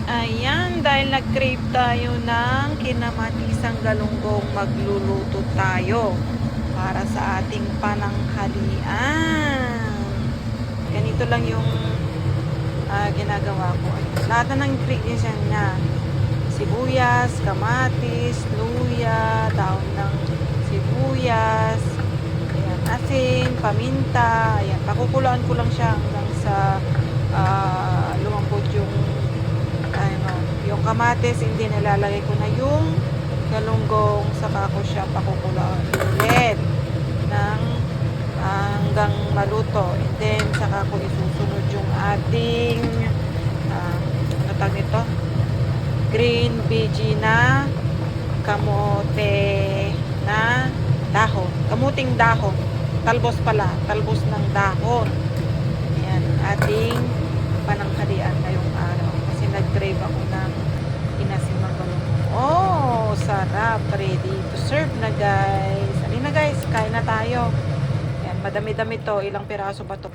Ayan, dahil nag-crave tayo ng kinamatisang galunggong, magluluto tayo para sa ating pananghalian. Ganito lang yung ginagawa ko. Lahat na ng ingredients niya. Sibuyas, kamatis, luya, daon ng sibuyas, ayan, asin, paminta. Ayan, pakukuluan ko lang siya hanggang sa lumambot yung kamatis. Hindi, nilalagay ko na yung galunggong, saka ko siya pakukuluan ulit ng hanggang maluto. And then saka ko isusunod yung ating ano tawag nito, green veggie na kamote na dahon, kamuting dahon, talbos pala, talbos ng dahon. Ayan, ating pananghalian ngayong araw kasi nag-crave ako ng inasim ng galunggong. Oh, sarap, ready to serve na guys. Halina guys, kain na tayo. Ayan, madami-dami to, ilang piraso ba to?